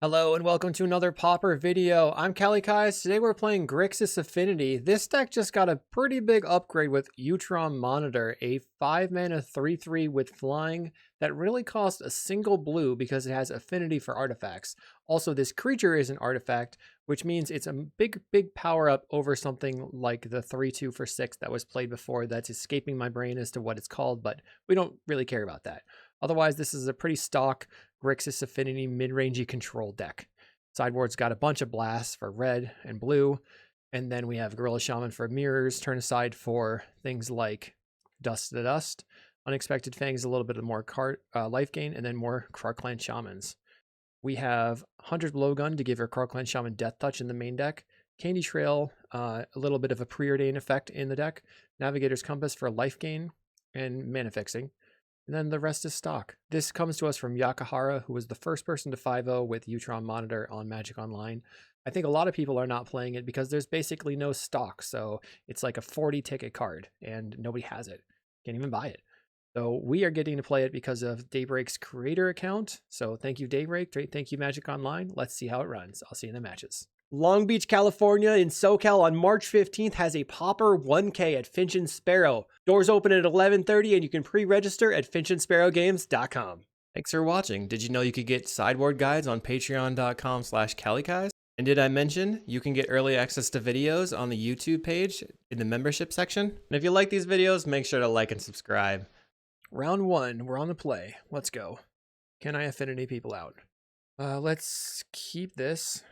Hello and welcome to another Pauper video. I'm Kalikaiz. Today we're playing Grixis Affinity. This deck just got a pretty big upgrade with Utrom Monitor, a 5-mana 3/3 with flying that really costs a single blue because it has affinity for artifacts. Also, this creature is an artifact, which means it's a big power up over something like the 3/2 for 6 that was played before. That's escaping my brain as to what it's called, but we don't really care about that. Otherwise, this is a pretty stock Grixis Affinity mid-rangey control deck. Sideboard's got a bunch of blasts for red and blue, and then we have Gorilla Shaman for mirrors, turn aside for things like Dust to Dust, Unexpected Fangs, a little bit of more life gain, and then more Krark-Clan Shamans. We have Hunter's Blowgun to give your Krark-Clan Shaman Death Touch in the main deck, Candy Trail, a little bit of a preordain effect in the deck, Navigator's Compass for life gain and mana fixing. And then the rest is stock. This comes to us from Yakahara, who was the first person to 5-0 with Utrom Monitor on Magic Online. I think a lot of people are not playing it because there's basically no stock. So it's like a 40 ticket card and nobody has it. Can't even buy it. So we are getting to play it because of Daybreak's creator account. So thank you, Daybreak. Thank you, Magic Online. Let's see how it runs. I'll see you in the matches. Long Beach, California in SoCal on March 15th has a Pauper 1K at Finch and Sparrow. Doors open at 11:30 and you can pre-register at finchandsparrowgames.com. Thanks for watching. Did you know you could get sideboard guides on patreon.com/Kalikaiz? And did I mention you can get early access to videos on the YouTube page in the membership section? And if you like these videos, make sure to like and subscribe. Round 1, we're on the play. Let's go. Can I affinity people out? Let's keep this.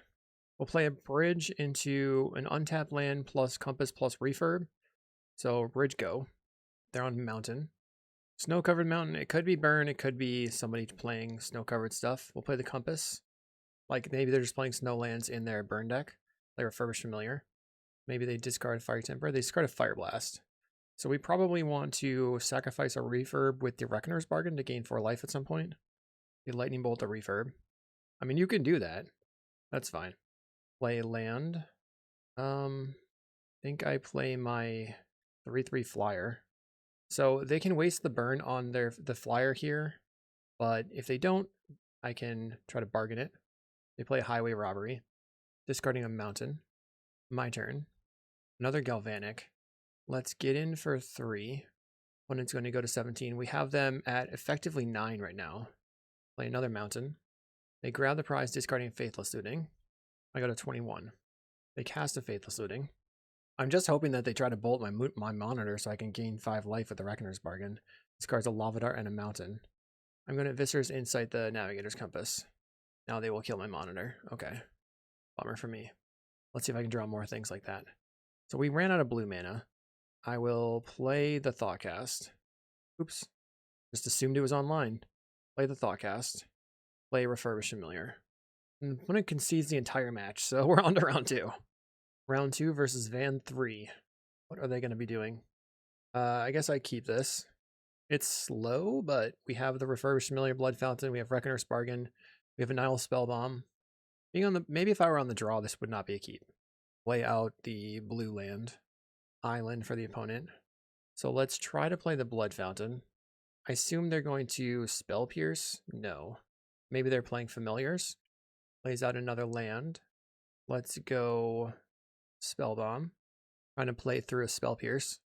We'll play a bridge into an untapped land plus compass plus refurb. So bridge go. They're on mountain. Snow-covered mountain. It could be burn. It could be somebody playing snow-covered stuff. We'll play the compass. Like maybe they're just playing snowlands in their burn deck. Like Refurbished Familiar. Maybe they discard Fire Temper. They discard a Fire Blast. So we probably want to sacrifice a refurb with the Reckoner's Bargain to gain 4 life at some point. The Lightning Bolt a refurb. I mean, you can do that. That's fine. Play land. Think I play my 3/3 flyer. So they can waste the burn on the flyer here, but if they don't, I can try to bargain it. They play a highway robbery, discarding a mountain. My turn. Another galvanic. Let's get in for 3. When it's going to go to 17. We have them at effectively 9 right now. Play another mountain. They grab the prize, discarding Faithless Looting. I go to 21. They cast a Faithless Looting. I'm just hoping that they try to bolt my monitor so I can gain 5 life with the Reckoner's Bargain. Discards a Lava Dart and a mountain. I'm going to Viscer's Insight the Navigator's Compass. Now they will kill my monitor. Okay. Bummer for me. Let's see if I can draw more things like that. So we ran out of blue mana. I will play the Thoughtcast. Oops. Just assumed it was online. Play the Thoughtcast. Play Refurbished Familiar. And opponent concedes the entire match, so we're on to round 2. Round 2 versus Van 3. What are they going to be doing? I guess I keep this. It's slow, but we have the Refurbished Familiar Blood Fountain. We have Reckoner's Bargain. We have a Nihil Spellbomb. Maybe if I were on the draw, this would not be a keep. Play out the blue land. Island for the opponent. So let's try to play the Blood Fountain. I assume they're going to Spell Pierce. No. Maybe they're playing Familiars. Plays out another land. Let's go Spellbomb. Trying to play through a Spell Pierce.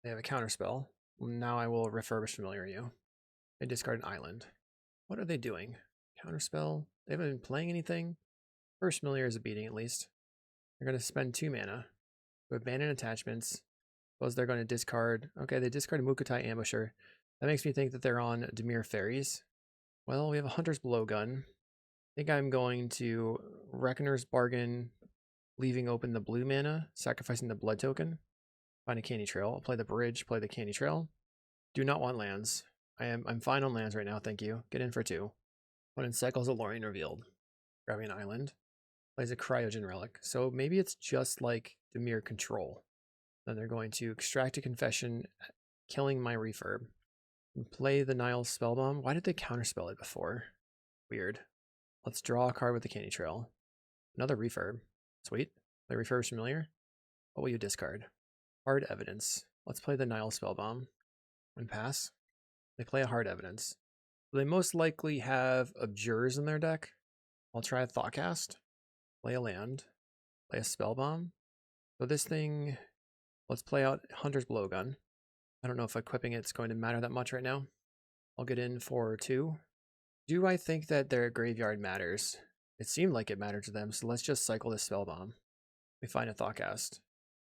They have a counterspell. Now I will Refurbish Familiar you. They discard an island. What are they doing? Counterspell? They haven't been playing anything? First Familiar is a beating at least. They're going to spend 2 mana. To abandon attachments. Suppose they're going to discard. Okay, they discard a Mukotai Ambusher. That makes me think that they're on Dimir Fairies. Well, we have a Hunter's Blowgun. I think I'm going to Reckoner's Bargain, leaving open the blue mana, sacrificing the blood token, find a Candy Trail. I'll play the bridge, play the Candy Trail. Do not want lands. I'm fine on lands right now, thank you. Get in for 2. Opponent cycles a Lorien Revealed. Grabbing an island. Plays a Cryogen Relic. So maybe it's just like Dimir Control. Then they're going to extract a Confession, killing my refurb. And play the Nihil Spellbomb. Why did they counterspell it before? Weird. Let's draw a card with the Candy Trail. Another refurb. Sweet. Play Refurbished Familiar. What will you discard? Hard Evidence. Let's play the Nihil Spellbomb. And pass. They play a Hard Evidence. They most likely have Abjures in their deck. I'll try a Thoughtcast, play a land, play a Spellbomb. So this thing, let's play out Hunter's Blowgun. I don't know if equipping it's going to matter that much right now. I'll get in for 2. Do I think that their graveyard matters? It seemed like it mattered to them, so let's just cycle this Spellbomb. We find a Thoughtcast.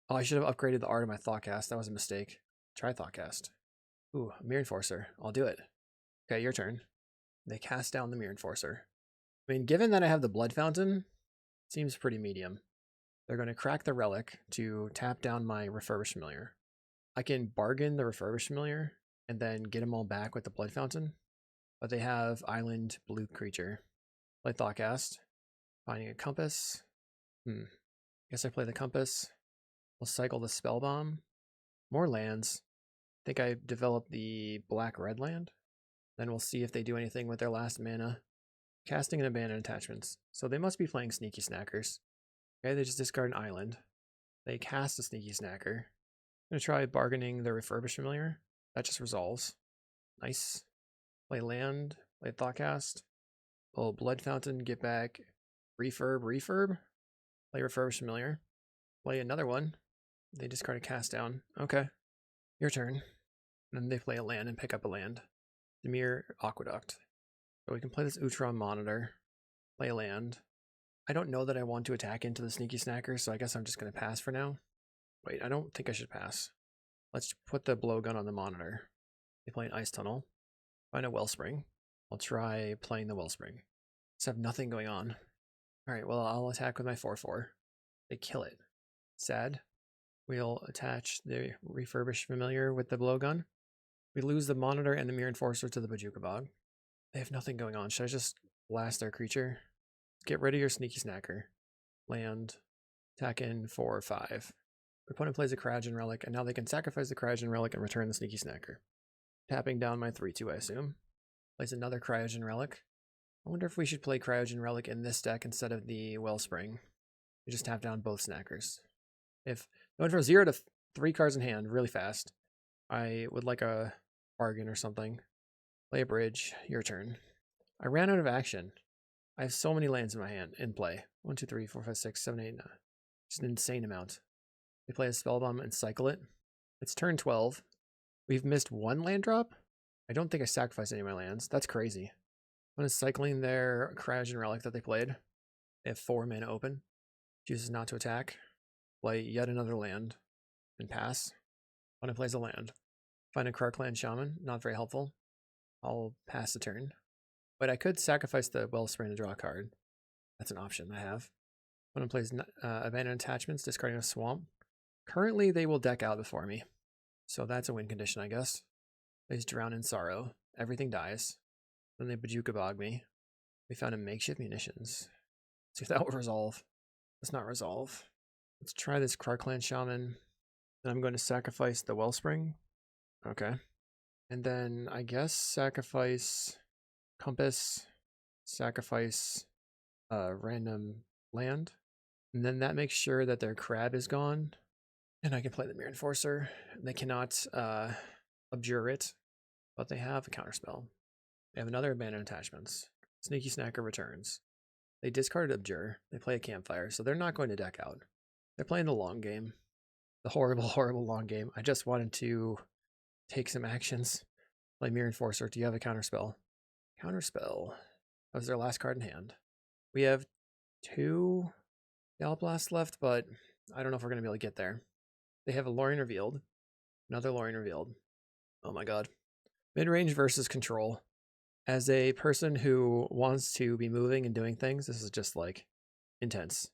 Oh, I should have upgraded the art of my Thoughtcast. That was a mistake. Try Thoughtcast. Ooh, Mirror Enforcer. I'll do it. Okay, your turn. They cast down the Mirror Enforcer. I mean, given that I have the Blood Fountain, seems pretty medium. They're going to crack the Relic to tap down my Refurbished Familiar. I can bargain the Refurbished Familiar and then get them all back with the Blood Fountain. But they have Island Blue Creature. Play Thoughtcast. Finding a Compass. Guess I play the Compass. We'll cycle the Spellbomb. More lands. I think I developed the black-red land. Then we'll see if they do anything with their last mana. Casting and abandoned attachments. So they must be playing Sneaky Snackers. Okay, they just discard an island. They cast a Sneaky Snacker. I'm going to try bargaining the Refurbished Familiar. That just resolves. Nice. Play land. Play Thoughtcast. Pull Blood Fountain, get back. Refurb. Play Refurbished Familiar. Play another one. They discard a cast down. Okay. Your turn. And then they play a land and pick up a land. Demir Aqueduct. So we can play this Utrom Monitor. Play a land. I don't know that I want to attack into the Sneaky Snacker, so I guess I'm just going to pass for now. Wait, I don't think I should pass. Let's put the blowgun on the Monitor. They play an Ice Tunnel. Find a Wellspring. I'll try playing the Wellspring. Just have nothing going on. Alright, well, I'll attack with my 4/4. They kill it. Sad. We'll attach the Refurbished Familiar with the blowgun. We lose the Monitor and the Mirror Enforcer to the Bojuka Bog. They have nothing going on. Should I just blast their creature? Get rid of your Sneaky Snacker. Land. Attack in 4 or 5. The opponent plays a Krark-Clan Relic, and now they can sacrifice the Krark-Clan Relic and return the Sneaky Snacker. Tapping down my 3/2, I assume. Plays another Krark-Clan Relic. I wonder if we should play Krark-Clan Relic in this deck instead of the Wellspring. We just tap down both Snackers. If I went from 0 to 3 cards in hand really fast, I would like a bargain or something. Play a bridge. Your turn. I ran out of action. I have so many lands in my hand in play. 1, 2, 3, 4, 5, 6, 7, 8, 9. Just an insane amount. They play a Spellbomb and cycle it. It's turn 12. We've missed 1 land drop. I don't think I sacrificed any of my lands. That's crazy. One is cycling their Krark-Clan Relic that they played. They have 4 mana open. Chooses not to attack. Play yet another land. And pass. One plays a land. Find a Krark-Clan Shaman. Not very helpful. I'll pass the turn. But I could sacrifice the Wellspring to draw a card. That's an option I have. One plays abandoned attachments, discarding a swamp. Currently, they will deck out before me. So that's a win condition, I guess. Plays Drown in Sorrow. Everything dies. Then they Bojuka Bog me. We found a makeshift munitions. See if that will resolve. Let's not resolve. Let's try this Krark-Clan Shaman. Then I'm going to sacrifice the Wellspring. Okay. And then I guess sacrifice Compass. Sacrifice random land. And then that makes sure that their crab is gone. And I can play the Mirror Enforcer. They cannot abjure it, but they have a counterspell. They have another abandoned attachments. Sneaky Snacker returns. They discarded Abjure. They play a Campfire, so they're not going to deck out. They're playing the long game. The horrible, horrible long game. I just wanted to take some actions. Play Mirror Enforcer. Do you have a counterspell? Counterspell. That was their last card in hand. We have 2 Gallblast left, but I don't know if we're going to be able to get there. They have a Lorien Revealed. Another Lorien Revealed. Oh my god. Mid-range versus control. As a person who wants to be moving and doing things, this is just like intense.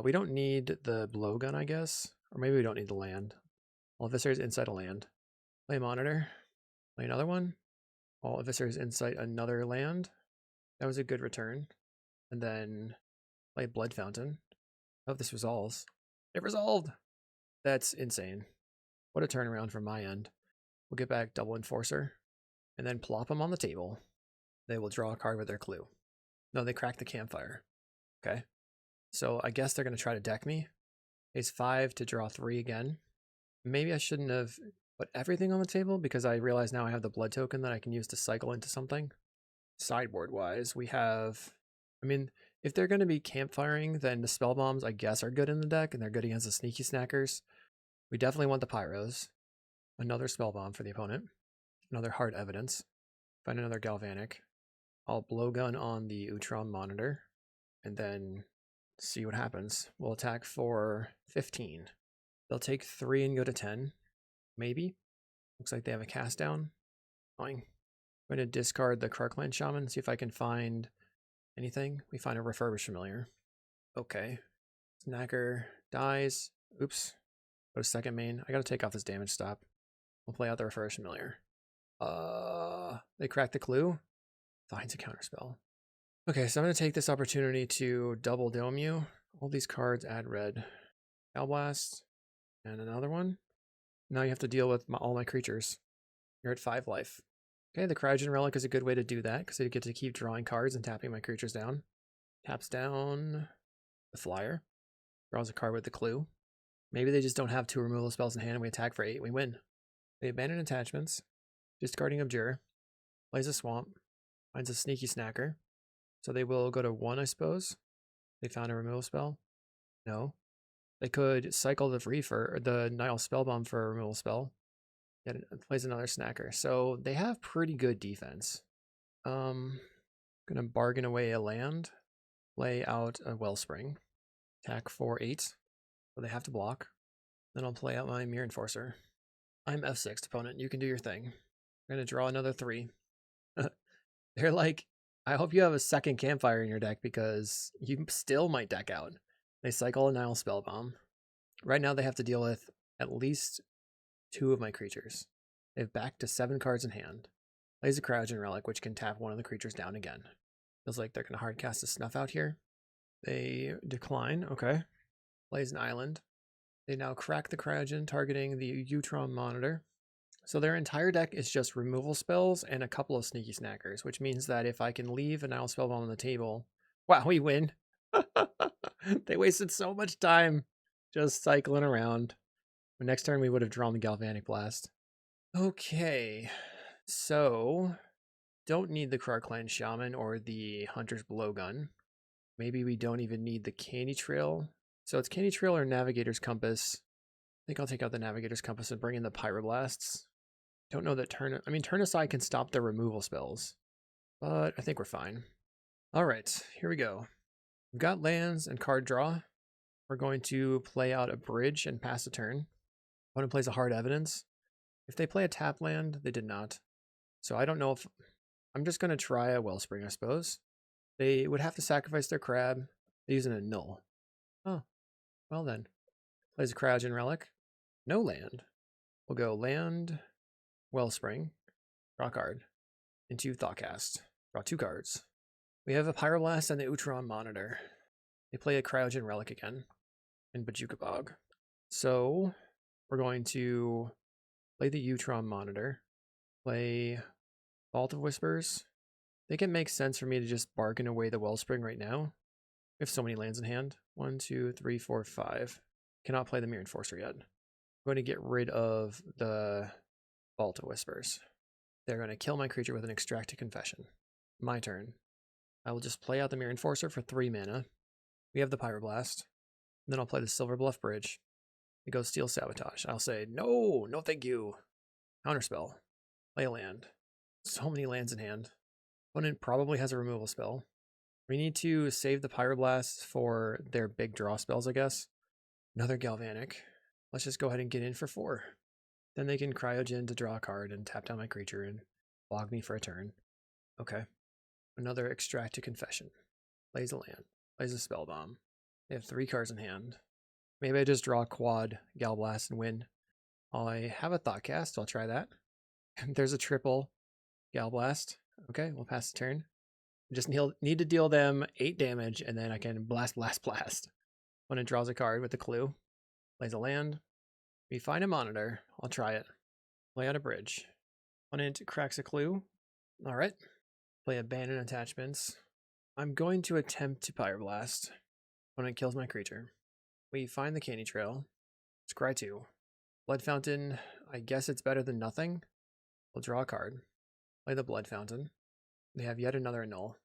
We don't need the blowgun, I guess. Or maybe we don't need the land. All Eviscer's inside a land. Play Monitor. Play another one. All Eviscer's inside another land. That was a good return. And then play Blood Fountain. I hope this resolves. It resolved! That's insane. What a turnaround from my end. We'll get back double Enforcer. And then plop them on the table. They will draw a card with their clue. No, they crack the Campfire. Okay. So I guess they're going to try to deck me. Pays 5 to draw 3 again. Maybe I shouldn't have put everything on the table because I realize now I have the blood token that I can use to cycle into something. Sideboard wise, we have, I mean, If they're going to be campfiring, then the spell bombs, I guess, are good in the deck, and they're good against the sneaky snackers. We definitely want the pyros. Another spell bomb for the opponent. Another hard evidence. Find another galvanic. I'll blowgun on the Utrom Monitor, and then see what happens. We'll attack for 15. They'll take 3 and go to 10. Maybe. Looks like they have a cast down. Fine. I'm going to discard the Krark-Clan Shaman, see if I can find anything. We find a Refurbished familiar. Okay. Snacker dies. Oops. Go to second main. I gotta take off this damage stop. We'll play out the Refurbished familiar. They crack the clue. Finds a counterspell. Okay, so I'm gonna take this opportunity to double dome you. All these cards add red. Blast. And another one. Now you have to deal with all my creatures. You're at 5 life. Okay, the Cryogen Relic is a good way to do that, because I get to keep drawing cards and tapping my creatures down. Taps down the flyer. Draws a card with the clue. Maybe they just don't have 2 removal spells in hand and we attack for 8 and we win. They abandon attachments. Discarding Abjure. Plays a swamp. Finds a sneaky snacker. So they will go to 1, I suppose. They found a removal spell. No. They could cycle the Nile Spellbomb for a removal spell. Plays another snacker. So they have pretty good defense. Gonna bargain away a land. Lay out a Wellspring. Attack for 8. So they have to block. Then I'll play out my Mirror Enforcer. I'm F6, opponent. You can do your thing. I'm gonna draw another 3. They're like, I hope you have a second Campfire in your deck because you still might deck out. They cycle a Nile Spellbomb. Right now they have to deal with at least 2 of my creatures. They have back to 7 cards in hand. Plays a Cryogen Relic, which can tap one of the creatures down again. Feels like they're going to hard cast a Snuff out here. They decline, okay. Plays an island. They now crack the Cryogen, targeting the Utrom Monitor. So their entire deck is just removal spells and a couple of sneaky snackers, which means that if I can leave a Nile Spellbomb on the table... Wow, we win! They wasted so much time just cycling around. But next turn we would have drawn the Galvanic Blast. Okay, so don't need the Krark-Clan Shaman or the Hunter's Blowgun. Maybe we don't even need the Candy Trail. So it's Candy Trail or Navigator's Compass. I think I'll take out the Navigator's Compass and bring in the Pyroblasts. Don't know that Turn Aside can stop their removal spells, but I think we're fine. All right, here we go. We've got lands and card draw. We're going to play out a bridge and pass a turn. Opponent plays a hard evidence. If they play a tap land, they did not. So I don't know if... I'm just going to try a Wellspring, I suppose. They would have to sacrifice their crab. They're using a null. Oh, well then. Plays a Cryogen Relic. No land. We'll go land, Wellspring, draw a card, into Thoughtcast. Draw 2 cards. We have a Pyroblast and the Utrom Monitor. They play a Cryogen Relic again in Bojuka Bog. So we're going to play the Utrom Monitor, play Vault of Whispers. I think it makes sense for me to just bargain away the Wellspring right now. We have so many lands in hand. 1, 2, 3, 4, 5. Cannot play the Mirror Enforcer yet. I'm going to get rid of the Vault of Whispers. They're going to kill my creature with an Extracted Confession. My turn. I will just play out the Mirror Enforcer for 3 mana. We have the Pyroblast. Then I'll play the Silver Bluff Bridge. It goes Steel Sabotage. I'll say, no, no thank you. Counterspell. Play a land. So many lands in hand. Opponent probably has a removal spell. We need to save the Pyroblasts for their big draw spells, I guess. Another Galvanic. Let's just go ahead and get in for 4. Then they can Cryogen to draw a card and tap down my creature and log me for a turn. Okay. Another Extracted Confession. Plays a land. Plays a Spellbomb. They have 3 cards in hand. Maybe I just draw a quad Galblast and win. I have a Thoughtcast, so I'll try that. There's a triple Galblast. Okay, we'll pass the turn. Just need to deal them 8 damage, and then I can blast. When it draws a card with the clue, plays a land. We find a Monitor. I'll try it. Play out a bridge. Opponent cracks a clue. All right. Play Abandon Attachments. I'm going to attempt to Pyroblast. Opponent kills my creature. We find the Candy Trail. Scry 2. Blood Fountain. I guess it's better than nothing. We'll draw a card. Play the Blood Fountain. They have yet another null.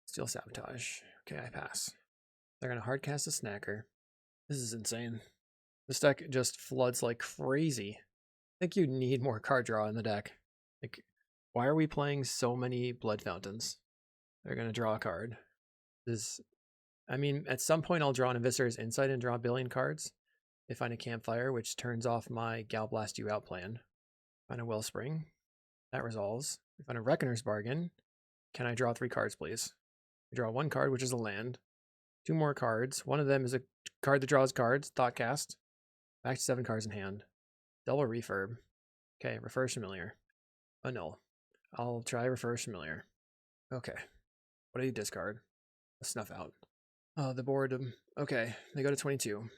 Steel Sabotage. Okay, I pass. They're going to hardcast a Snacker. This is insane. This deck just floods like crazy. I think you need more card draw in the deck. Like, why are we playing so many Blood Fountains? They're going to draw a card. I mean, at some point I'll draw an Eviscer's Insight and draw a billion cards. They find a Campfire, which turns off my Galblast You Out plan. Find a Wellspring. That resolves. We find a Reckoner's Bargain. Can I draw 3 cards, please? I draw 1 card, which is a land. 2 more cards. One of them is a card that draws cards. Thoughtcast. Back to 7 cards in hand. Double Refurb. Okay, Refurbished Familiar. Annul. I'll try Refurbished Familiar. Okay. What do you discard? A Snuff Out. The board. Okay, they go to 22.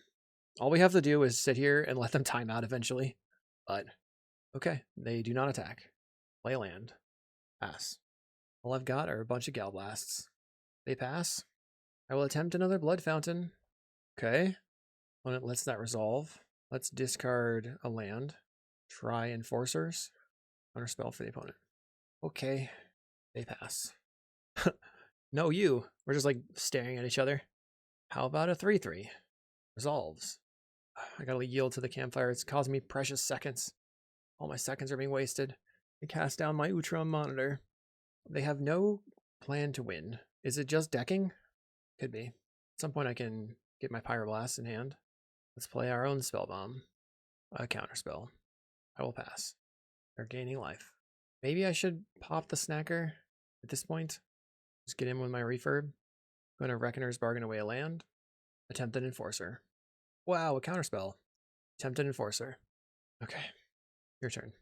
All we have to do is sit here and let them time out eventually. But, okay, they do not attack. Play land. Pass. All I've got are a bunch of Galblasts. They pass. I will attempt another Blood Fountain. Okay. When it lets that resolve, let's discard a land. Try Enforcers. Counterspell for the opponent. Okay. They pass. No, you. We're just like staring at each other. How about a 3/3? Resolves. I gotta yield to the Campfire. It's causing me precious seconds. All my seconds are being wasted. I cast down my Utrom Monitor. They have no plan to win. Is it just decking? Could be. At some point I can get my Pyroblast in hand. Let's play our own Spellbomb. A counterspell. I will pass. They're gaining life. Maybe I should pop the Snacker at this point. Just get in with my Refurb. Going to Reckoner's Bargain away a land. Attempted Enforcer. Wow, a counterspell. Attempted Enforcer. Okay, your turn.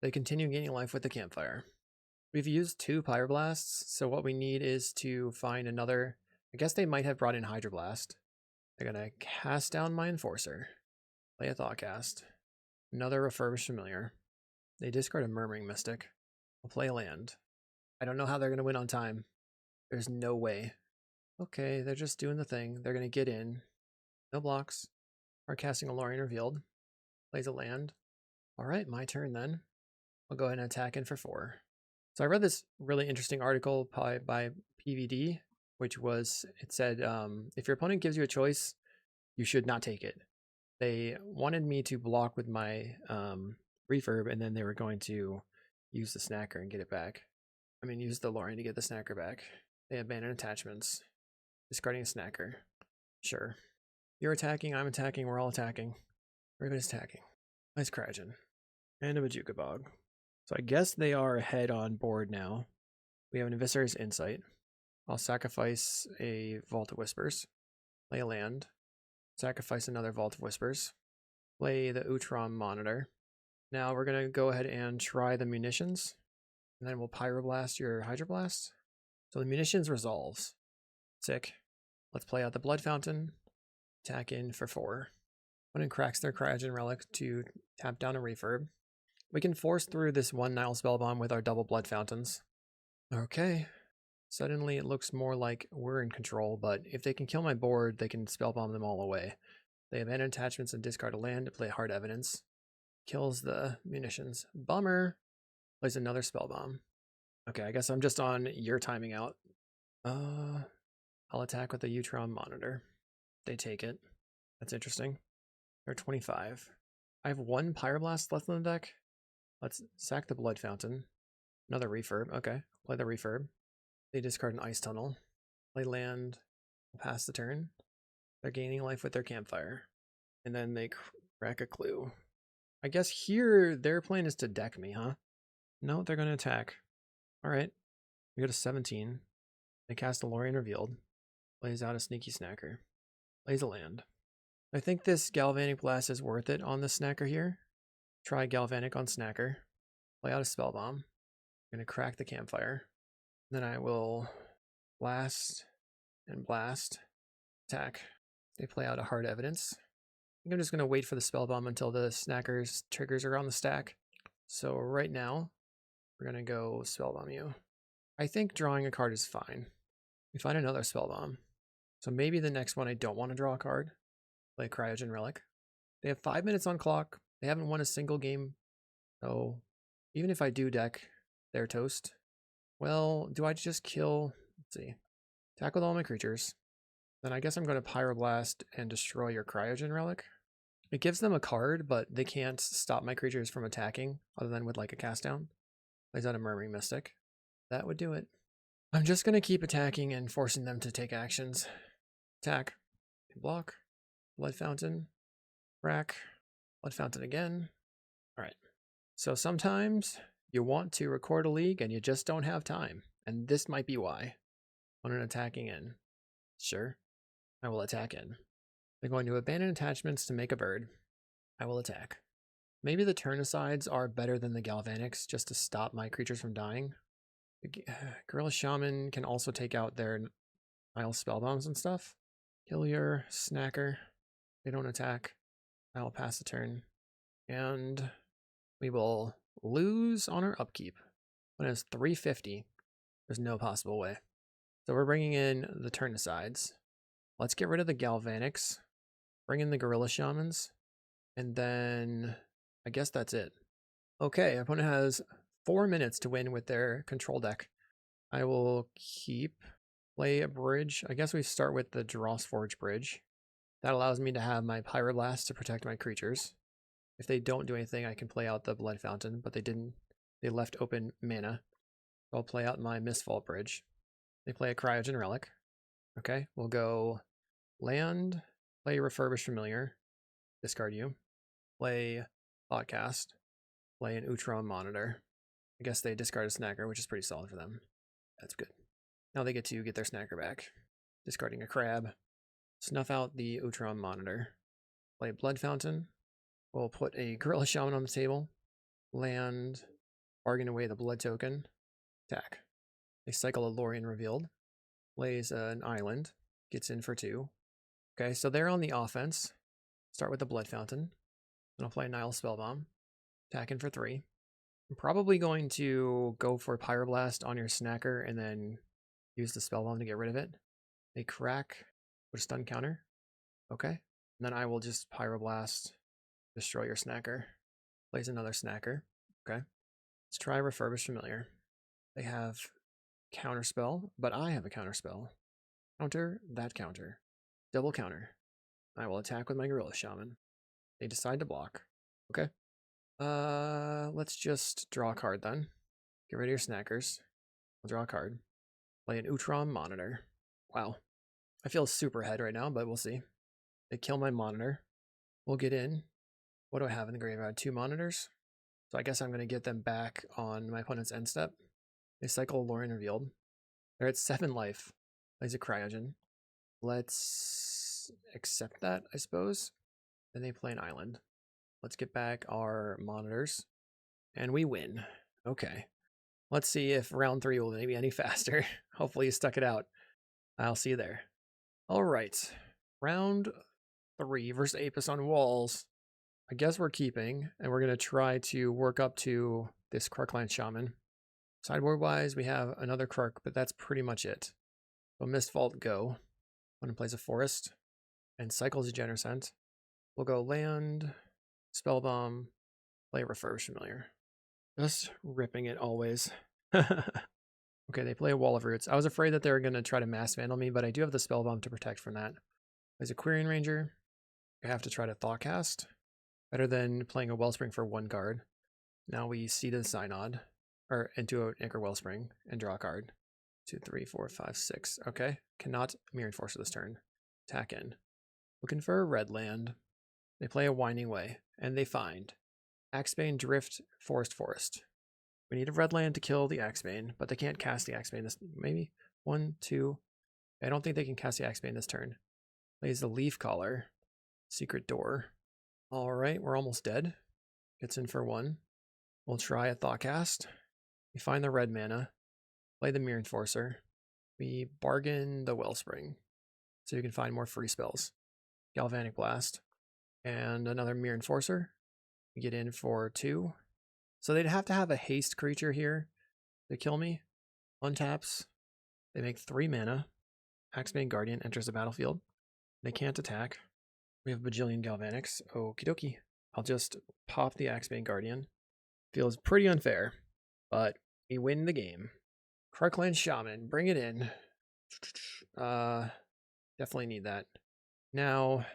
They continue gaining life with the Campfire. We've used 2 Pyroblasts, so what we need is to find another. I guess they might have brought in Hydroblast. They're going to cast down my Enforcer. Play a Thoughtcast. Another Refurbished Familiar. They discard a Murmuring Mystic. I'll play a land. I don't know how they're going to win on time. There's no way. Okay, they're just doing the thing. They're going to get in. No blocks. Are casting a Lorien Revealed. Plays a land. Alright, my turn then. I'll go ahead and attack in for 4. So I read this really interesting article by PVD, which was, it said, if your opponent gives you a choice, you should not take it. They wanted me to block with my Refurb, and then they were going to use the Snacker and get it back. I mean, use the Lorien to get the Snacker back. They abandon attachments. Discarding a Snacker. Sure. You're attacking, I'm attacking, we're all attacking. Everybody's attacking. Nice Kraken. And a Majuka Bog. So I guess they are ahead on board now. We have an Eviscer's Insight. I'll sacrifice a Vault of Whispers. Play a land. Sacrifice another Vault of Whispers. Play the Utrom Monitor. Now we're going to go ahead and try the Munitions. And then we'll Pyroblast your Hydroblast. So the Munitions resolves. Sick. Let's play out the Blood Fountain. Attack in for 4. Opponent cracks their Cryogen Relic to tap down a Refurb. We can force through this 1 Nile Spellbomb with our double Blood Fountains. Okay. Suddenly it looks more like we're in control, but if they can kill my board, they can Spellbomb them all away. They abandon attachments and discard a land to play Hard Evidence. Kills the Munitions. Bummer. Plays another Spellbomb. Okay, I guess I'm just on your timing out. I'll attack with the Utrom Monitor. They take it. That's interesting. They're 25. I have 1 Pyroblast left in the deck. Let's sack the Blood Fountain. Another Refurb. Okay, play the Refurb. They discard an Ice Tunnel. Play land. Pass the turn. They're gaining life with their Campfire. And then they crack a Clue. I guess here their plan is to deck me, huh? No, they're going to attack. Alright. We go to 17. They cast a Lorien Revealed. Plays out a Sneaky Snacker. Plays a land. I think this Galvanic Blast is worth it on the Snacker here. Try Galvanic on Snacker. Play out a Spellbomb. I'm going to crack the Campfire. Then I will blast and blast. Attack. They play out a Hard Evidence. I think I'm just going to wait for the Spellbomb until the Snacker's triggers are on the stack. So right now, we're going to go Spellbomb you. I think drawing a card is fine. We find another Spellbomb. So maybe the next one I don't want to draw a card. Play Cryogen Relic. They have 5 minutes on clock. They haven't won a single game. So even if I do deck, they're toast. Well, do I just kill? Let's see. Attack with all my creatures. Then I guess I'm going to Pyroblast and destroy your Cryogen Relic. It gives them a card, but they can't stop my creatures from attacking other than with like a cast down. Plays out a Murmuring Mystic. That would do it. I'm just going to keep attacking and forcing them to take actions. Attack. Block. Blood Fountain. Crack. Blood Fountain again. Alright. So sometimes you want to record a league and you just don't have time. And this might be why. On an attacking in. Sure. I will attack in. They're going to abandon attachments to make a bird. I will attack. Maybe the Turnicides are better than the Galvanics just to stop my creatures from dying. The Gorilla Shaman can also take out their Nile Spellbombs and stuff. Kill your Snacker. They don't attack. I will pass the turn. And we will lose on our upkeep. When it's 350, there's no possible way. So we're bringing in the Turnicides. Let's get rid of the Galvanics. Bring in the Gorilla Shamans. And then I guess that's it. Okay, opponent has 4 minutes to win with their control deck. I will play a bridge. I guess we start with the Drossforge bridge. That allows me to have my Pyroblast to protect my creatures. If they don't do anything, I can play out the Blood Fountain, but they didn't. They left open mana. I'll play out my Mistfall bridge. They play a Cryogen Relic. Okay, we'll go land, play Refurbished Familiar, discard you, play Thoughtcast, play an Utrom Monitor. I guess they discard a Snacker, which is pretty solid for them. That's good. Now they get to get their Snacker back. Discarding a Crab. Snuff out the Utrom Monitor. Play Blood Fountain. We'll put a Gorilla Shaman on the table. Land. Bargain away the Blood Token. Attack. They cycle a Lorien Revealed. Plays an Island. Gets in for 2. Okay, so they're on the offense. Start with the Blood Fountain. Then I'll play Nile Spellbomb. Attack in for 3. I'm probably going to go for Pyroblast on your Snacker and then use the Spellbomb to get rid of it. They crack with a stun counter. Okay. And then I will just Pyroblast, destroy your Snacker. Plays another Snacker. Okay. Let's try Refurbished Familiar. They have Counterspell, but I have a Counterspell. Counter, that counter. Double counter. I will attack with my Gorilla Shaman. They decide to block. Okay. Let's just draw a card then. Get rid of your Snackers. I'll draw a card. Play an Utrom Monitor. Wow. I feel super ahead right now, but we'll see. They kill my Monitor. We'll get in. What do I have in the graveyard? 2 Monitors? So I guess I'm going to get them back on my opponent's end step. They cycle Lorien Revealed. They're at 7 life. Plays a Cryogen. Let's accept that, I suppose. Then they play an Island. Let's get back our Monitors. And we win. Okay. Let's see if round 3 will be any faster. Hopefully you stuck it out. I'll see you there. Alright. Round 3 versus Apis on Walls. I guess we're keeping, and we're going to try to work up to this Krark-Clan Shaman. Sideboard-wise, we have another Krark, but that's pretty much it. So Mistvault, go. One plays a Forest, and cycles a Genercent. We'll go land, Spellbomb, play Refurbished Familiar. Just ripping it always. Okay, they play a Wall of Roots. I was afraid that they were going to try to Mass Vandal me, but I do have the Spellbomb to protect from that. There's a Quirion Ranger. I have to try to Thoughtcast. Better than playing a Wellspring for 1 card. Now we seed a Synod, or into an Anchor Wellspring, and draw a card. 2, 3, 4, 5, 6. Okay, cannot Mirror Enforcer this turn. Attack in. Looking for a red land. They play a Winding Way, and they find Axebane, Drift, Forest. We need a red land to kill the Axebane, but they can't cast the Axebane this. Maybe 1, 2. I don't think they can cast the Axebane this turn. Plays the Leaf Caller, Secret Door. All right, we're almost dead. Gets in for 1. We'll try a Thoughtcast. We find the red mana. Play the Mirror Enforcer. We bargain the Wellspring, so you can find more free spells. Galvanic Blast. And another Mirror Enforcer. We get in for 2. So they'd have to have a haste creature here to kill me. Untaps. They make 3 mana. Axebane Guardian enters the battlefield. They can't attack. We have bajillion Galvanics. Okie dokie. I'll just pop the Axebane Guardian. Feels pretty unfair, but we win the game. Krark-Clan Shaman, bring it in. Definitely need that. Now,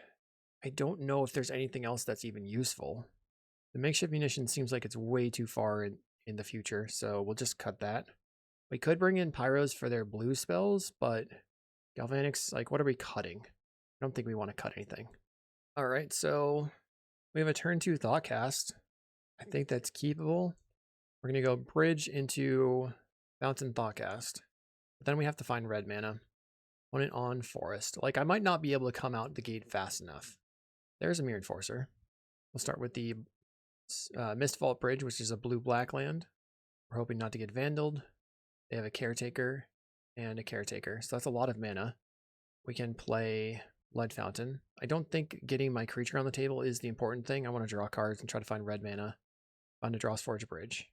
I don't know if there's anything else that's even useful. The makeshift munition seems like it's way too far in the future, so we'll just cut that. We could bring in pyros for their blue spells, but galvanics, like, what are we cutting? I don't think we want to cut anything. All right, so we have a turn 2 Thoughtcast. I think that's keepable. We're going to go bridge into Fountain Thoughtcast. But then we have to find red mana. Opponent on forest. Like, I might not be able to come out the gate fast enough. There's a Mirror Enforcer. We'll start with the Mistvault Bridge, which is a blue-black land. We're hoping not to get vandaled. They have a Caretaker and a Caretaker, so that's a lot of mana. We can play Blood Fountain. I don't think getting my creature on the table is the important thing. I want to draw cards and try to find red mana. Find a Drawsforge Bridge.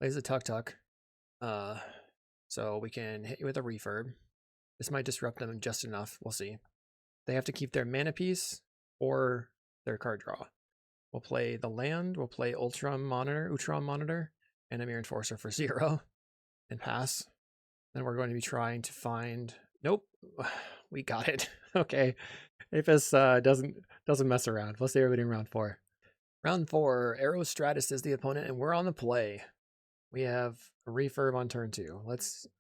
Plays a Tuk-Tuk. So we can hit you with a Refurb. This might disrupt them just enough. We'll see. They have to keep their mana piece or their card draw. We'll play the land. We'll play Utrom Monitor, and a Mirror Enforcer for 0 and pass. Then we're going to be trying to find. Nope, we got it. Okay, Apis doesn't mess around. We'll see everybody in round 4. Round 4, Arrow Stratus is the opponent, and we're on the play. We have a Refurb on turn 2.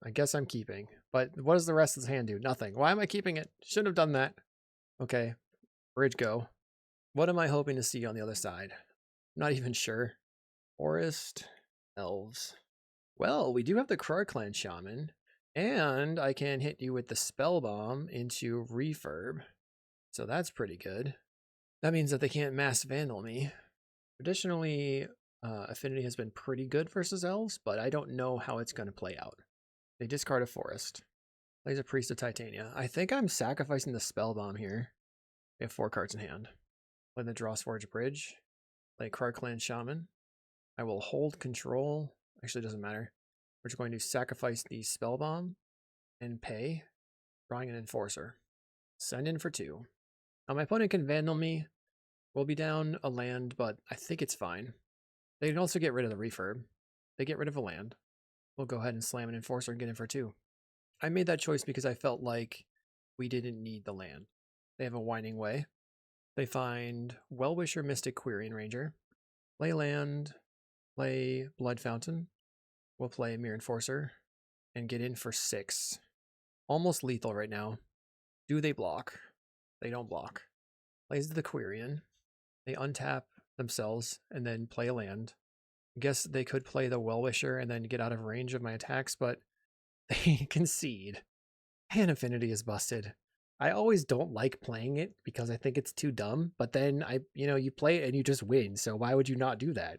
I guess I'm keeping. But what does the rest of the hand do? Nothing. Why am I keeping it? Shouldn't have done that. Okay, bridge go. What am I hoping to see on the other side? Not even sure. Forest, Elves. Well, we do have the Krark-Clan Shaman, and I can hit you with the Spell Bomb into Refurb. So that's pretty good. That means that they can't Mass Vandal me. Traditionally, Affinity has been pretty good versus Elves, but I don't know how it's going to play out. They discard a Forest. Plays a Priest of Titania. I think I'm sacrificing the Spell Bomb here. They have 4 cards in hand. Play the Drawsforge Bridge. Play Krark-Clan Shaman. I will hold control. Actually, it doesn't matter. We're just going to sacrifice the Spell Bomb and pay, drawing an Enforcer. Send in for 2. Now, my opponent can Vandal me. We'll be down a land, but I think it's fine. They can also get rid of the Refurb. They get rid of a land. We'll go ahead and slam an Enforcer and get in for 2. I made that choice because I felt like we didn't need the land. They have a Winding Way. They find Well-Wisher, Mystic, Quirion Ranger. Play land, play Blood Fountain. We'll play Mirror Enforcer and get in for 6. Almost lethal right now. Do they block? They don't block. Plays the Quirion. They untap themselves and then play a land. I guess they could play the Well-Wisher and then get out of range of my attacks, but they concede. And Affinity is busted. I always don't like playing it because I think it's too dumb, but then you play it and you just win, so why would you not do that?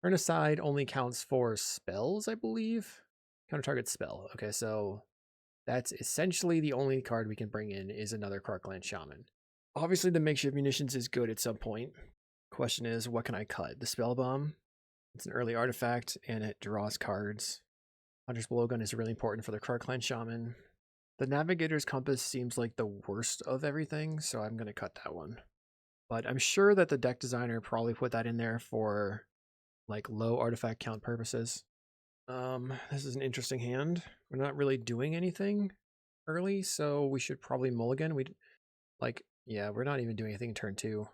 Turn aside only counts for spells, I believe. Counter target spell. Okay, so that's essentially the only card we can bring in is another Krark-Clan Shaman. Obviously, the makeshift munitions is good at some point. Question is, what can I cut? The Spell Bomb. It's an early artifact, and it draws cards. Hunter's Blowgun is really important for the Krark-Clan Shaman. The Navigator's Compass seems like the worst of everything, so I'm going to cut that one. But I'm sure that the deck designer probably put that in there for like low artifact count purposes. This is an interesting hand. We're not really doing anything early, so we should probably mulligan. We're not even doing anything in turn 2.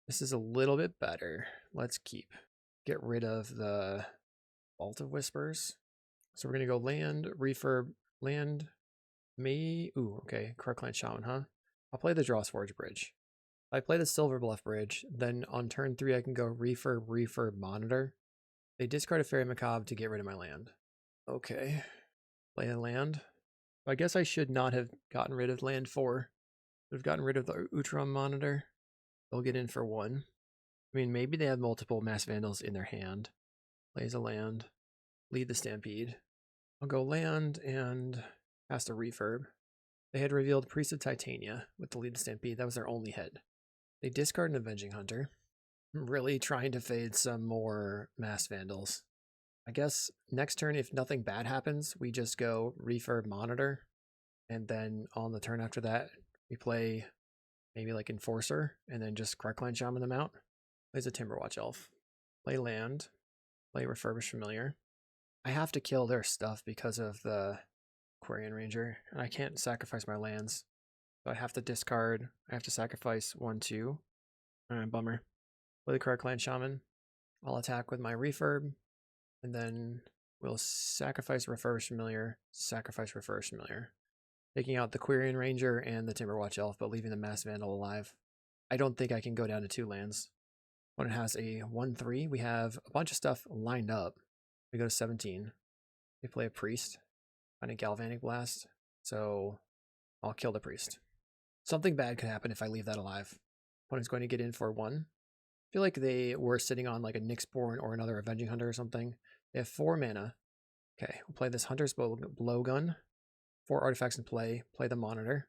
This is a little bit better. Let's keep. Get rid of the Vault of Whispers. So we're going to go land, refurb, land, okay, Krark-Clan Shaman, huh? I'll play the Drawsforge Bridge. If I play the Silver Bluff Bridge, then on turn 3 I can go refurb, monitor. They discard a Fairy Macabre to get rid of my land. Okay, play a land. I guess I should not have gotten rid of land 4. Should have gotten rid of the Utrom Monitor. They'll get in for 1. I mean, maybe they have multiple Mass Vandals in their hand. Plays a land. Lead the Stampede. I'll go land and cast a refurb. They had revealed Priest of Titania with the Lead the Stampede. That was their only hit. They discard an Avenging Hunter. I'm really trying to fade some more Mass Vandals. I guess next turn, if nothing bad happens, we just go refurb monitor. And then on the turn after that, we play maybe like Enforcer and then just Krark-Clan Shaman them out. Plays a Timberwatch Elf. Play land. Play Refurbished Familiar. I have to kill their stuff because of the Aquarian Ranger, and I can't sacrifice my lands. So I have to discard. I have to sacrifice 1, 2. Alright, bummer. Play the Krark-Clan Shaman. I'll attack with my Refurb, and then we'll sacrifice Refurbished Familiar, sacrifice Refurbished Familiar. Taking out the Aquarian Ranger and the Timberwatch Elf, but leaving the Mass Vandal alive. I don't think I can go down to 2 lands. When it has a 1-3, we have a bunch of stuff lined up. We go to 17. We play a Priest, find a Galvanic Blast, so I'll kill the Priest. Something bad could happen if I leave that alive. Opponent's going to get in for 1. I feel like they were sitting on like a Nyxborn or another Avenging Hunter or something. They have 4 mana. Okay, we'll play this Hunter's Blowgun. 4 artifacts in play. Play the Monitor.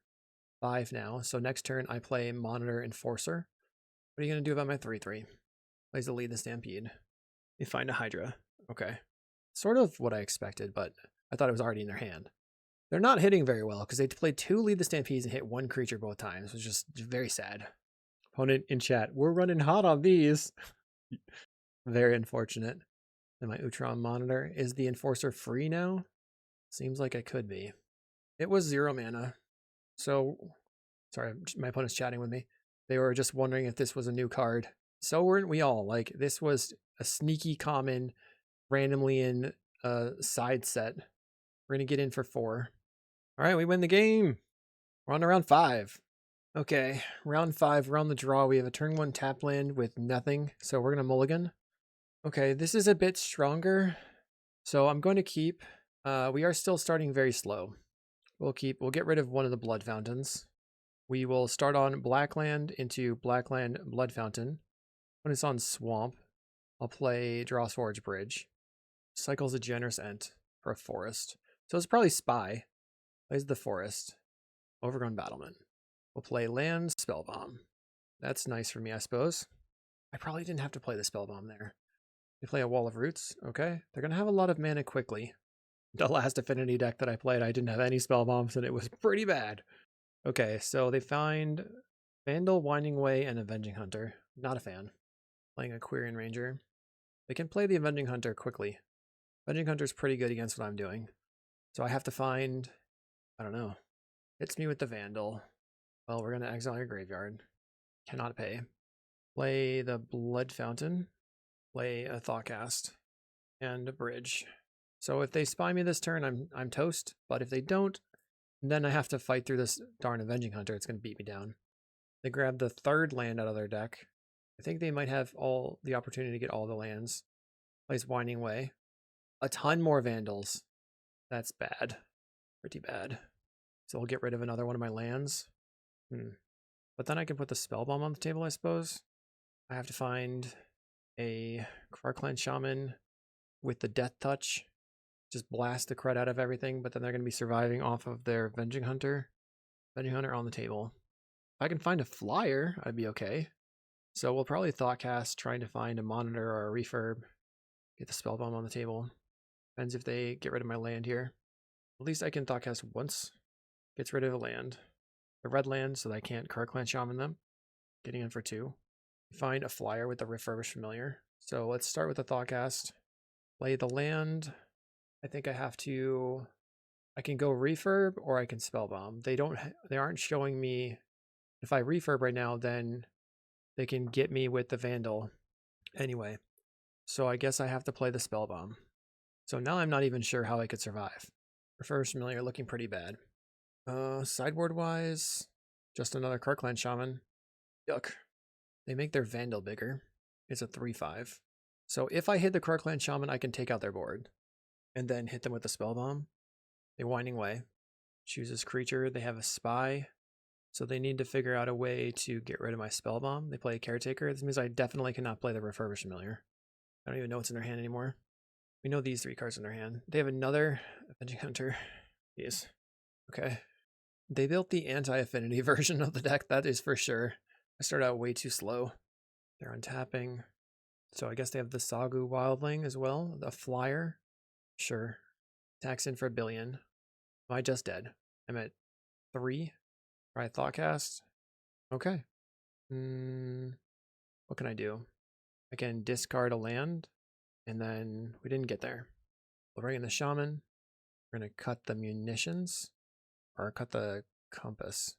5 now. So next turn I play Monitor Enforcer. What are you going to do about my 3-3? Plays the Lead the Stampede. You find a Hydra. Okay. Sort of what I expected, but I thought it was already in their hand. They're not hitting very well because they played 2 Lead the Stampedes and hit 1 creature both times, which is just very sad. Opponent in chat, we're running hot on these. Very unfortunate. And my Utrom Monitor. Is the Enforcer free now? Seems like it could be. It was 0 mana. So, sorry, my opponent's chatting with me. They were just wondering if this was a new card. So weren't we all? Like, this was a sneaky common, randomly in a side set. We're going to get in for 4. All right, we win the game. We're on to round 5. Okay, round 5, we're on the draw. We have a turn 1 tap land with nothing, so we're going to mulligan. Okay, this is a bit stronger, so I'm going to keep. We are still starting very slow. We'll get rid of one of the Blood Fountains. We will start on Blackland into Blackland Blood Fountain. When it's on Swamp, I'll play Draw Swords Bridge. Cycles a Generous Ent for a Forest. So it's probably Spy. Plays the Forest. Overgrown Battlement. We'll play Land Spellbomb. That's nice for me, I suppose. I probably didn't have to play the Spellbomb there. They play a Wall of Roots. Okay. They're going to have a lot of mana quickly. The last Affinity deck that I played, I didn't have any Spellbombs, and it was pretty bad. Okay, so they find Vandal, Winding Way, and Avenging Hunter. Not a fan. Playing Aquarian Ranger. They can play the Avenging Hunter quickly. Avenging Hunter's pretty good against what I'm doing. So I have to find, I don't know. Hits me with the Vandal. Well, we're going to exile your graveyard. Cannot pay. Play the Blood Fountain. Play a Thoughtcast. And a Bridge. So if they spy me this turn, I'm toast. But if they don't, then I have to fight through this darn Avenging Hunter. It's going to beat me down. They grab the 3rd land out of their deck. I think they might have all the opportunity to get all the lands. Plays Winding Way. A ton more Vandals. That's bad. Pretty bad. So I'll get rid of another one of my lands. But then I can put the Spellbomb on the table, I suppose. I have to find a Krark-Clan Shaman with the Death Touch. Just blast the crud out of everything, but then they're going to be surviving off of their Avenging Hunter. Avenging Hunter on the table. If I can find a flyer, I'd be okay. So we'll probably Thoughtcast, trying to find a Monitor or a Refurb. Get the Spellbomb on the table. Depends if they get rid of my land here. At least I can Thoughtcast once. Gets rid of a land. The red land, so that I can't Krark-Clan Shaman them. Getting in for 2. Find a flyer with the Refurbished Familiar. So let's start with the Thoughtcast. Play the land. I think I have to. I can go Refurb or I can Spellbomb. They aren't showing me. If I Refurb right now, then they can get me with the Vandal. Anyway, so I guess I have to play the Spellbomb. So now I'm not even sure how I could survive. Refurbished Familiar looking pretty bad. Sideboard wise, just another Krark-Clan Shaman. Yuck. They make their Vandal bigger. It's a 3/5. So if I hit the Krark-Clan Shaman, I can take out their board. And then hit them with the Spellbomb. They Winding Way. Chooses creature. They have a Spy. So they need to figure out a way to get rid of my Spellbomb. They play a Caretaker. This means I definitely cannot play the Refurbished Familiar. I don't even know what's in their hand anymore. We know these 3 cards in their hand. They have another Avenging Hunter. Yes. Okay. They built the anti-affinity version of the deck, that is for sure. I started out way too slow. They're untapping. So I guess they have the Sagu Wildling as well. The Flyer. Sure. Tax in for 1 billion. Am I just dead? I'm at 3. Try Thoughtcast. Okay. What can I do? I can discard a land. And then we didn't get there. We'll bring in the Shaman. We're going to cut the munitions, or cut the compass.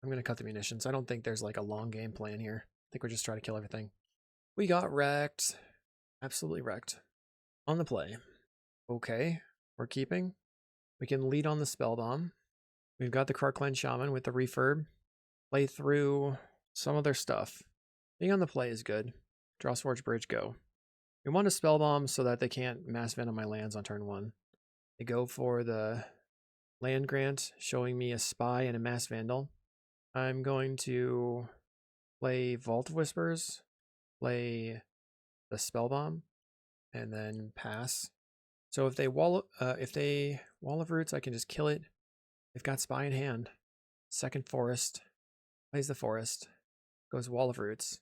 I'm going to cut the munitions. I don't think there's like a long game plan here. I think we're just trying to kill everything. We got wrecked. Absolutely wrecked. On the play. Okay, we're keeping. We can lead on the spell bomb. We've got the Krark-Clan Shaman with the refurb. Play through some of their stuff. Being on the play is good. Draw Swords Bridge, go. We want a spell bomb so that they can't mass vandal my lands on turn 1. They go for the land grant, showing me a spy and a mass vandal. I'm going to play Vault of Whispers, play the spell bomb, and then pass. So if they wall of roots, I can just kill it. They've got spy in hand. Second forest, plays the forest, goes wall of roots.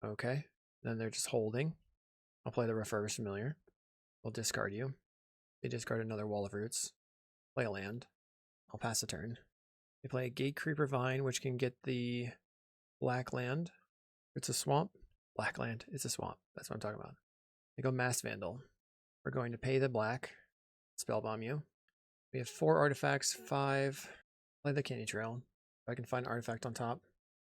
Okay, then they're just holding. I'll play the Refurbished Familiar. We'll discard you. They discard another wall of roots. Play a land. I'll pass a turn. They play a Gate Creeper Vine, which can get the black land. It's a swamp. Black land. It's a swamp. That's what I'm talking about. They go Mass Vandal. We're going to pay the black. Spellbomb you. We have 4 artifacts. 5. Play the Candy Trail. If I can find an artifact on top.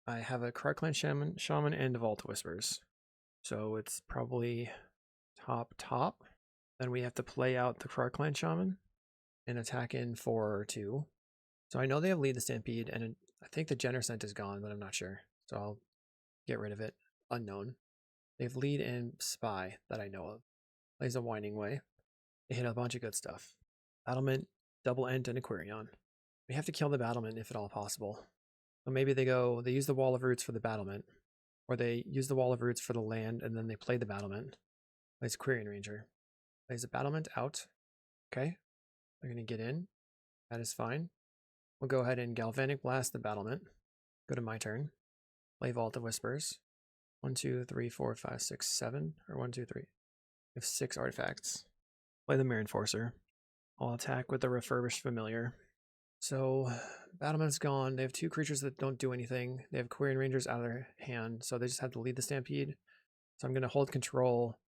I have a Krark-Clan Shaman and a Vault of Whispers. So it's probably top. Then we have to play out the Krark-Clan Shaman and attack in 4 or 2. So I know they have Lead the Stampede, and I think the Genercent is gone, but I'm not sure. So I'll get rid of it. Unknown. They have Lead and Spy that I know of. Plays a Winding Way. They hit a bunch of good stuff. Battlement, Double End, and Aquarion. We have to kill the Battlement if at all possible. So maybe they use the Wall of Roots for the Battlement, or they use the Wall of Roots for the land, and then they play the Battlement. Plays Aquarion Ranger. Plays the Battlement out. Okay. They're going to get in. That is fine. We'll go ahead and Galvanic Blast the Battlement. Go to my turn. Play Vault of Whispers. 1, 2, 3, 4, 5, 6, 7. Or 1, 2, 3. We have 6 artifacts. Play the Mirror Enforcer. I'll attack with the Refurbished Familiar. So, Battlement's gone. They have 2 creatures that don't do anything. They have Aquarion Rangers out of their hand, so they just have to lead the Stampede. So I'm going to hold control,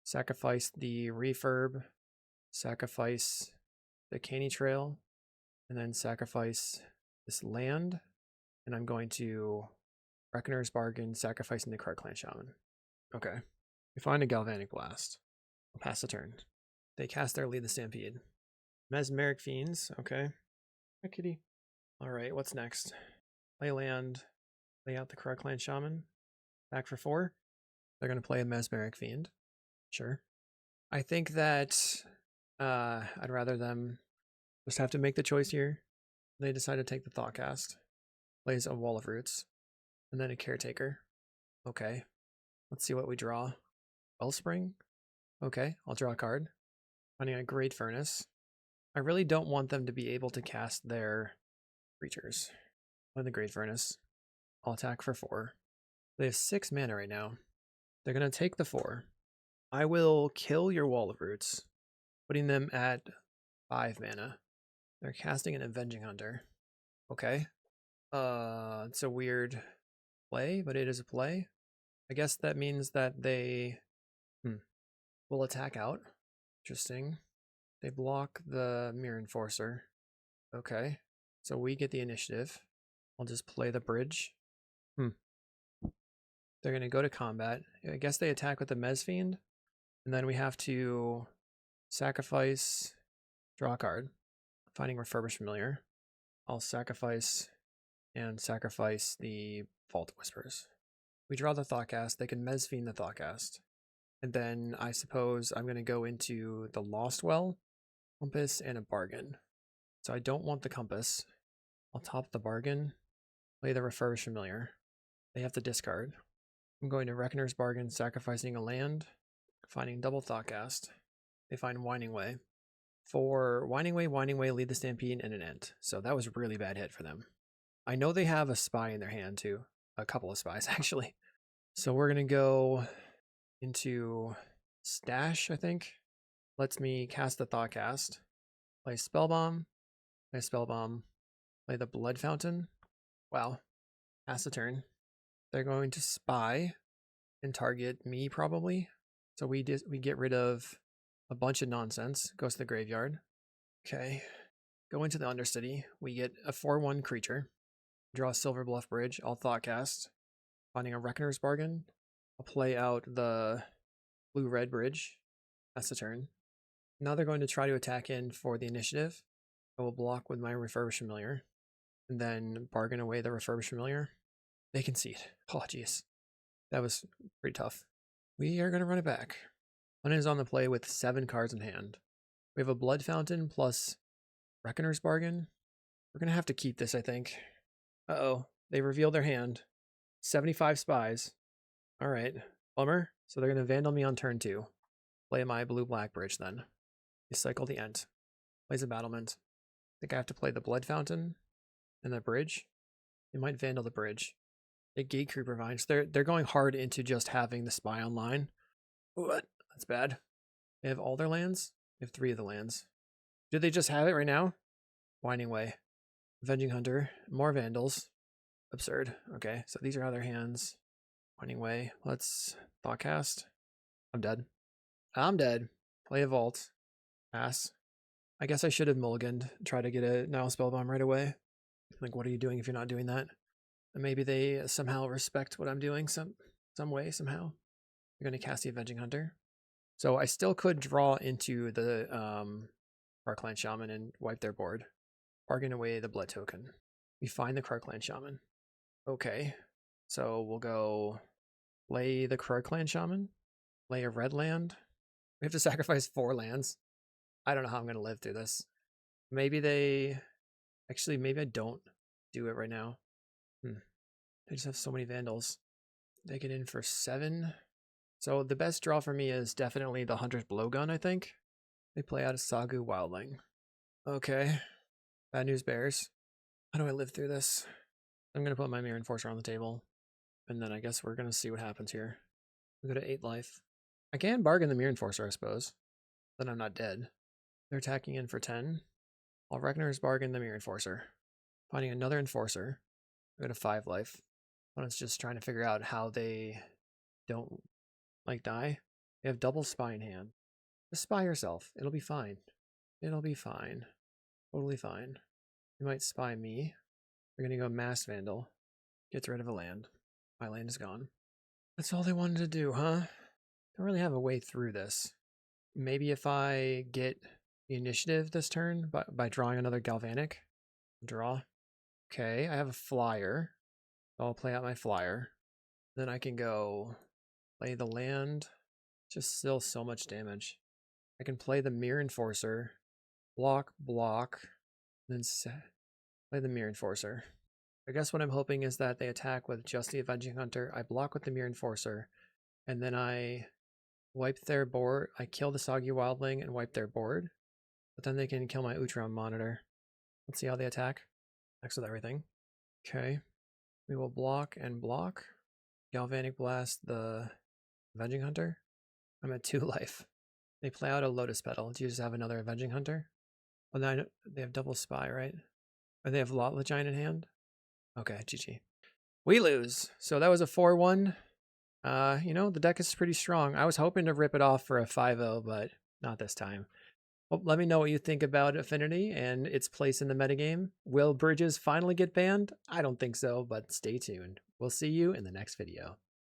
sacrifice the Refurb, sacrifice the Canny Trail, and then sacrifice this land. And I'm going to Reckoner's Bargain, sacrificing the Krark-Clan Shaman. Okay. We find a Galvanic Blast. I'll pass the turn. They cast their Lead the Stampede. Mesmeric Fiends. Okay. Hi, kitty. Alright, what's next? Play land. Play out the Krark-Clan Shaman. Back for 4. They're going to play a Mesmeric Fiend. Sure. I think that I'd rather them just have to make the choice here. They decide to take the Thoughtcast. Plays a Wall of Roots. And then a Caretaker. Okay. Let's see what we draw. Wellspring. Okay, I'll draw a card. Finding a Great Furnace. I really don't want them to be able to cast their creatures. Play the Great Furnace. I'll attack for 4. They have 6 mana right now. They're going to take the 4. I will kill your Wall of Roots, putting them at 5 mana. They're casting an Avenging Hunter. Okay. It's a weird play, but it is a play. I guess that means that they will attack out. Interesting. They block the Mirror Enforcer. Okay. So we get the initiative. I'll just play the bridge. They're going to go to combat. I guess they attack with the Mez Fiend. And then we have to sacrifice, draw a card. Finding Refurbished Familiar. I'll sacrifice and sacrifice the Vault Whispers. We draw the Thoughtcast. They can Mez Fiend the Thoughtcast. And then I suppose I'm going to go into the Lost Well, Compass, and a Bargain. So I don't want the Compass. I'll top the Bargain, play the Refurbished Familiar. They have to discard. I'm going to Reckoner's Bargain, sacrificing a land, finding double Thoughtcast. They find Winding Way. For Winding Way, Lead the Stampede, and an Ent. So that was a really bad hit for them. I know they have a Spy in their hand too. A couple of Spies, actually. So we're going to go into Stash, I think. Lets me cast the Thoughtcast. Play Spellbomb. Play the Blood Fountain. Wow. Pass the turn. They're going to Spy and target me probably. So we get rid of a bunch of nonsense. Goes to the graveyard. Okay. Go into the Undercity. We get a 4/1 creature. Draw a Silver Bluff Bridge. I'll Thoughtcast. Finding a Reckoner's Bargain. I'll play out the blue-red bridge. That's the turn. Now they're going to try to attack in for the initiative. I will block with my Refurbished Familiar. And then bargain away the Refurbished Familiar. They concede. Oh, jeez. That was pretty tough. We are going to run it back. One is on the play with 7 cards in hand. We have a Blood Fountain plus Reckoner's Bargain. We're going to have to keep this, I think. Uh-oh. They reveal their hand. 75 spies. All right. Bummer. So they're going to Vandal me on turn 2. Play my blue-black bridge then. You cycle the Ent. Plays a Battlement. I think I have to play the Blood Fountain and the bridge. They might Vandal the bridge. They Gatecreeper Vines. They're going hard into just having the spy online. What? That's bad. They have all their lands? They have 3 of the lands. Do they just have it right now? Winding Way. Avenging Hunter. More Vandals. Absurd. Okay, so these are how their hands. Winding Way. Let's Thoughtcast. I'm dead. I'm dead. Play a Vault. Pass. I guess I should have mulliganed. Try to get a Nile Spellbomb right away. Like, what are you doing if you're not doing that? And maybe they somehow respect what I'm doing some way, somehow. They're going to cast the Avenging Hunter. So I still could draw into the Krark-Clan Shaman and wipe their board. Bargain away the blood token. We find the Krark-Clan Shaman. Okay. So we'll go play the Krark-Clan Shaman. Play a red land. We have to sacrifice 4 lands. I don't know how I'm going to live through this. Maybe they... Actually, maybe I don't do it right now. They just have so many Vandals. They get in for 7. So the best draw for me is definitely the Hunter's Blowgun, I think. They play out a Sagu Wildling. Okay. Bad news bears. How do I live through this? I'm going to put my Mirror Enforcer on the table. And then I guess we're going to see what happens here. We go to 8 life. I can bargain the Mirror Enforcer, I suppose. Then I'm not dead. They're attacking in for 10. I'll Reckoner's Bargain the Mirror Enforcer. Finding another Enforcer. We go to 5 life. Opponent's just trying to figure out how they don't die. They have double spy in hand. Just spy yourself. It'll be fine. It'll be fine. Totally fine. You might spy me. We're gonna go Mass Vandal. Gets rid of a land. My land is gone. That's all they wanted to do, huh? Don't really have a way through this. Maybe if I get the initiative this turn by drawing another Galvanic. Draw. Okay, I have a flyer. I'll play out my flyer. Then I can go play the land. Just still so much damage. I can play the Mirror Enforcer. Block, then play the Mirror Enforcer. I guess what I'm hoping is that they attack with just the Avenging Hunter. I block with the Mirror Enforcer. And then I wipe their board. I kill the Soggy Wildling and wipe their board. But then they can kill my Utrom Monitor. Let's see how they attack. Next with everything. Okay. We will block and block. Galvanic Blast the Avenging Hunter. I'm at 2 life. They play out a Lotus Petal. Do you just have another Avenging Hunter? Oh, no, they have double spy, right? Or they have Lotla Giant in hand? Okay, GG. We lose. So that was a 4-1. You know, the deck is pretty strong. I was hoping to rip it off for a 5-0, but not this time. Well, let me know what you think about Affinity and its place in the metagame. Will bridges finally get banned? I don't think so, but stay tuned. We'll see you in the next video.